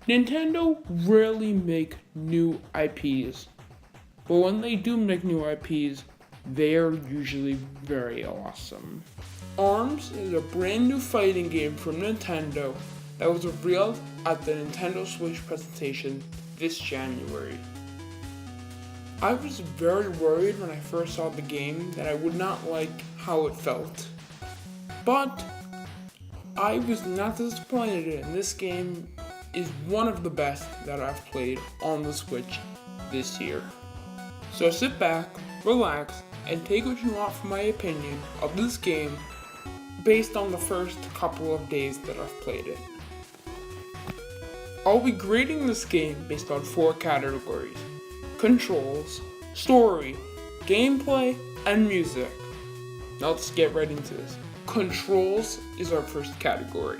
Nintendo rarely make new IPs, but when they do make new IPs, they are usually very awesome. ARMS is a brand new fighting game from Nintendo that was revealed at the Nintendo Switch presentation this January. I was very worried when I first saw the game that I would not like how it felt. But I was not disappointed, and this game is one of the best that I've played on the Switch this year. So sit back, relax, and take what you want from my opinion of this game based on the first couple of days that I've played it. I'll be grading this game based on 4 categories: controls, story, gameplay, and music. Now let's get right into this. Controls is our first category.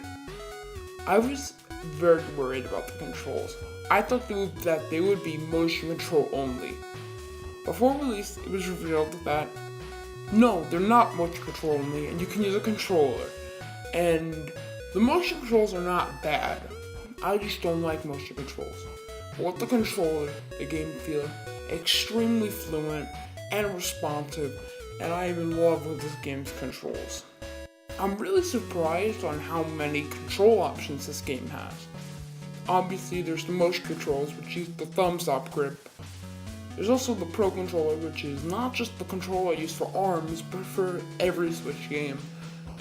I was very worried about the controls. I thought that they would be motion control only. Before release, it was revealed that no, they're not motion control only, and you can use a controller. And the motion controls are not bad. I just don't like motion controls. But with the controller, the game feels extremely fluent and responsive, and I am in love with this game's controls. I'm really surprised on how many control options this game has. Obviously, there's the motion controls, which use the thumbs up grip. There's also the Pro Controller, which is not just the controller I use for ARMS, but for every Switch game.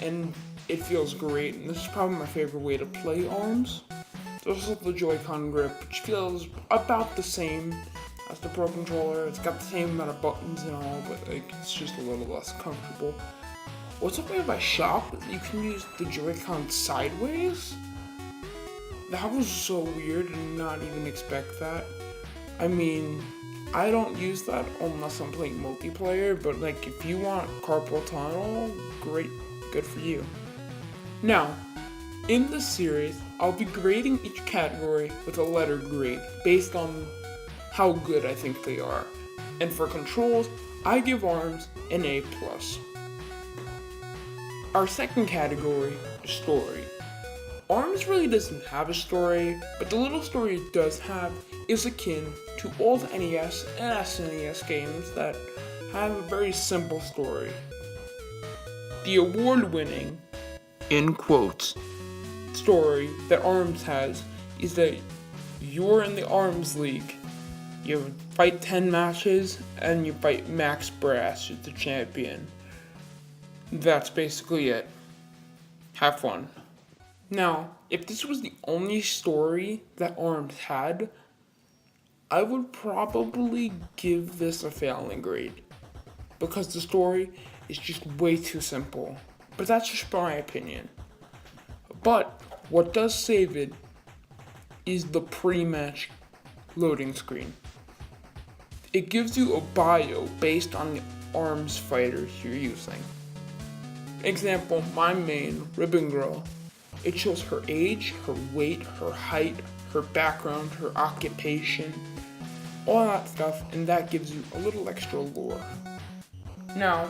And it feels great, and this is probably my favorite way to play ARMS. There's also the Joy-Con grip, which feels about the same as the Pro Controller. It's got the same amount of buttons and all, but it's just a little less comfortable. What's up with my shop? You can use the Joy-Con sideways? That was so weird, I did not even expect that. I mean, I don't use that unless I'm playing multiplayer, but if you want carpal tunnel, great, good for you. Now, in this series, I'll be grading each category with a letter grade based on how good I think they are. And for controls, I give ARMS an A+. Our second category is story. ARMS really doesn't have a story, but the little story it does have is akin to old NES and SNES games that have a very simple story. The award-winning, in quotes, story that ARMS has is that you're in the ARMS League. You fight 10 matches and you fight Max Brass, who's the champion. That's basically it. Have fun. Now, if this was the only story that ARMS had, I would probably give this a failing grade, because the story is just way too simple. But that's just my opinion. But what does save it is the pre-match loading screen. It gives you a bio based on the ARMS fighters you're using. Example, my main, Ribbon Girl. It shows her age, her weight, her height, her background, her occupation, all that stuff, and that gives you a little extra lore. Now,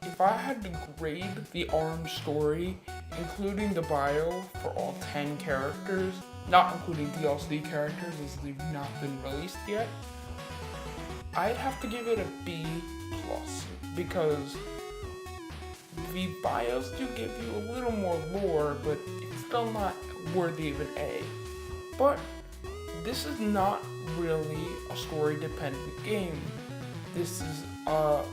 if I had to grade the ARMS story, including the bio for all 10 characters, not including DLC characters as they've not been released yet, I'd have to give it a B+, because the bios do give you a little more lore, but it's still not worthy of an A. But this is not really a story-dependent game. This is a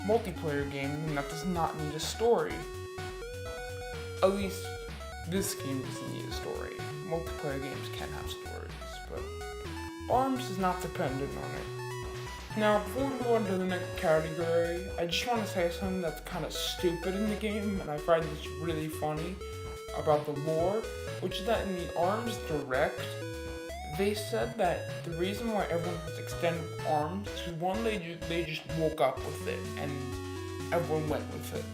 multiplayer game, and that does not need a story. At least this game doesn't need a story. Multiplayer games can have stories, but ARMS is not dependent on it. Now, before we go on to the next category, I just want to say something that's kind of stupid in the game, and I find this really funny about the lore, which is that in the ARMS Direct, they said that the reason why everyone has extended arms is one, they just woke up with it, and everyone went with it.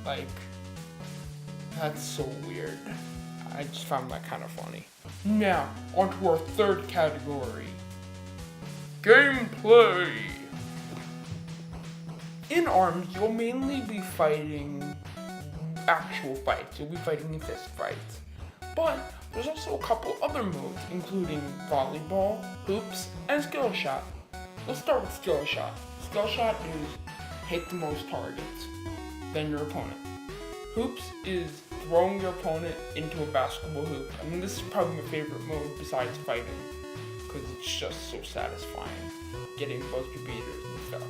That's so weird. I just found that kind of funny. Now, on to our third category. Gameplay! In ARMS, you'll mainly be fighting actual fights. You'll be fighting in fist fights. But There's also a couple other modes, including volleyball, hoops, and skill shot. Let's start with skill shot. Skill shot is hit the most targets, then your opponent. Hoops is throwing your opponent into a basketball hoop. I mean, this is probably my favorite mode besides fighting, because it's just so satisfying, getting buzzer beaters and stuff.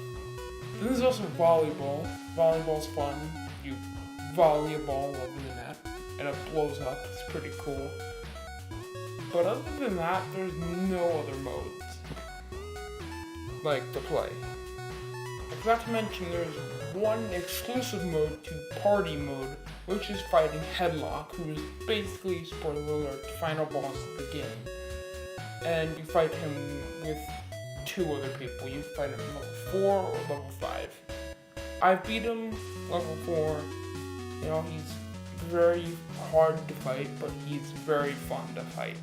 Then there's also volleyball. Volleyball's fun. You volley a ball over the net, and it blows up. It's pretty cool. But other than that, there's no other modes like to play. I forgot to mention there's one exclusive mode to party mode, which is fighting Headlock, who is basically, spoiler alert, the final boss of the game. And you fight him with 2 other people. You fight him level 4 or level 5. I've beat him level 4. You know, he's very hard to fight, but he's very fun to fight.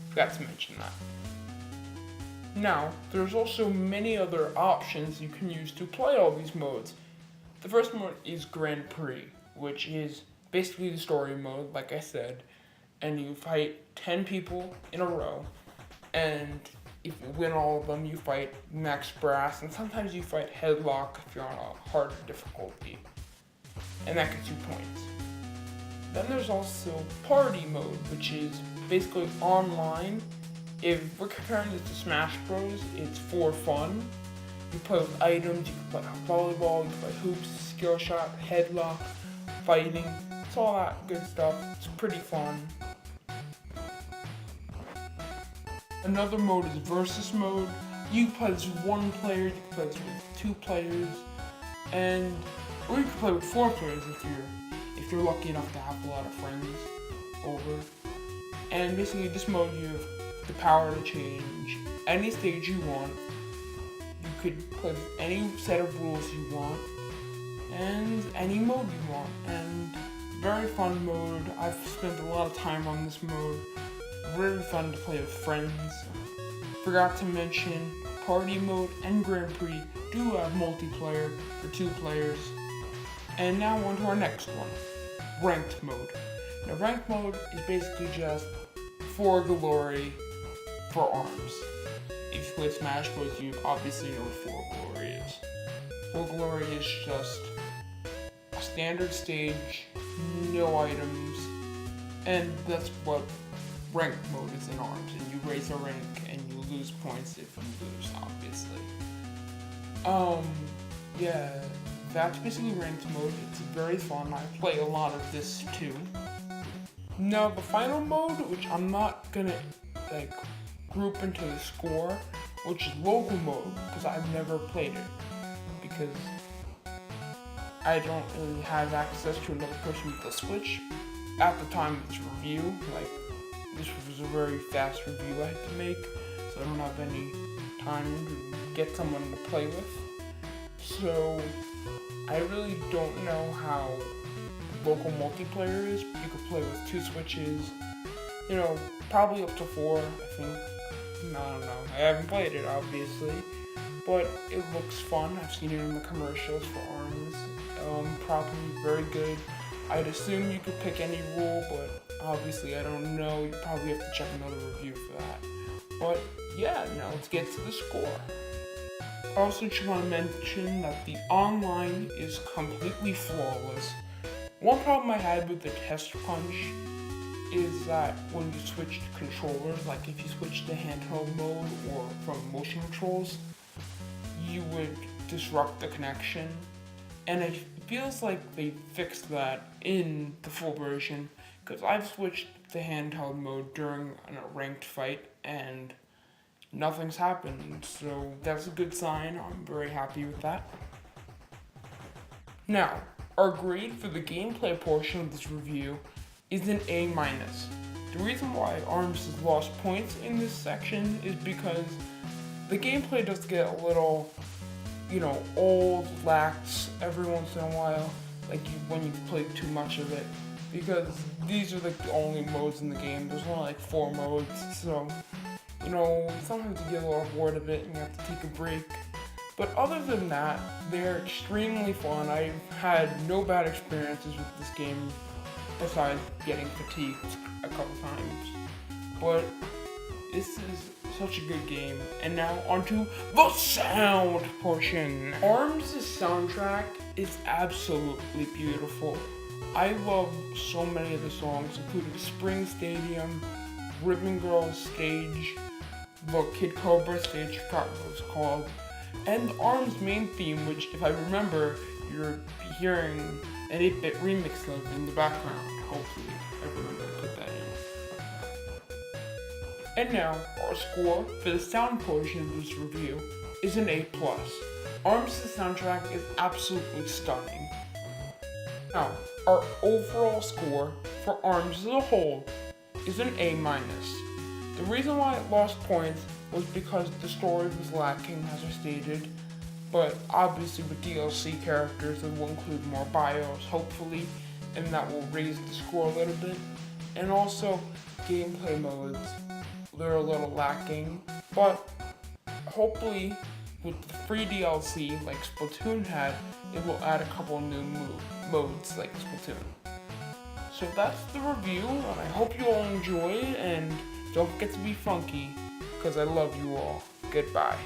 Forgot to mention that. Now, there's also many other options you can use to play all these modes. The first mode is Grand Prix, which is basically the story mode, like I said, and you fight 10 people in a row, and if you win all of them, you fight Max Brass, and sometimes you fight Headlock if you're on a harder difficulty, and that gets you points. Then there's also Party mode, which is basically online. If we're comparing this to Smash Bros, it's for fun. You play with items, you can play volleyball, you can play hoops, skill shot, headlock, fighting. It's all that good stuff. It's pretty fun. Another mode is Versus mode. You can play this with 1 player, you can play this with 2 players, or you can play with 4 players if you're lucky enough to have a lot of friends over. And basically this mode you have the power to change any stage you want. You could play with any set of rules you want, and any mode you want, and very fun mode. I've spent a lot of time on this mode. Really fun to play with friends. Forgot to mention, Party mode and Grand Prix do have multiplayer for 2 players. And now on to our next one, Ranked mode. Now Ranked mode is basically just for glory for ARMS. If you play Smash Bros, you obviously know what 4 Glory is. 4 Glory is just a standard stage, no items, and that's what Ranked mode is in ARMS. And you raise a rank and you lose points if you lose, obviously. Yeah, that's basically Ranked mode. It's very fun. I play a lot of this too. Now the final mode, which I'm not gonna group into the score, which is local mode, because I've never played it, because I don't really have access to another person with a Switch. At the time of this review, this was a very fast review I had to make, so I don't have any time to get someone to play with. So I really don't know how local multiplayer is. You could play with 2 Switches, probably up to 4, I think. I don't know. I haven't played it, obviously, but it looks fun. I've seen it in the commercials for ARMS. Probably very good. I'd assume you could pick any rule, but obviously I don't know. You probably have to check another review for that. But yeah, now let's get to the score. I also just want to mention that the online is completely flawless. One problem I had with the Test Punch is that when you switch to controllers, like if you switch to handheld mode or from motion controls, you would disrupt the connection. And it feels like they fixed that in the full version, because I've switched to handheld mode during a ranked fight and nothing's happened, so that's a good sign. I'm very happy with that. Now, our grade for the gameplay portion of this review is an A-. The reason why ARMS has lost points in this section is because the gameplay does get a little, old, lax every once in a while, when you've played too much of it, because these are the only modes in the game. There's only 4 modes, so, sometimes you get a little bored of it and you have to take a break. But other than that, they're extremely fun. I've had no bad experiences with this game besides getting fatigued a couple times. But this is such a good game. And now onto the sound portion. ARMS' soundtrack is absolutely beautiful. I love so many of the songs, including Spring Stadium, Ribbon Girls Stage, the Kid Cobra stage, I forgot what it was called, and ARMS' main theme, which, if I remember, you're hearing an 8-bit remix of in the background. Hopefully, I remember to put that in. And now, our score for the sound portion of this review is an A+. ARMS' soundtrack is absolutely stunning. Now, our overall score for ARMS as a whole is an A-. The reason why it lost points was because the story was lacking, as I stated, but obviously with DLC characters it will include more bios, hopefully, and that will raise the score a little bit. And also, gameplay modes, they're a little lacking, but hopefully with the free DLC like Splatoon had, it will add a couple new modes like Splatoon. So that's the review, and I hope you all enjoy it, and don't forget to be funky, because I love you all. Goodbye.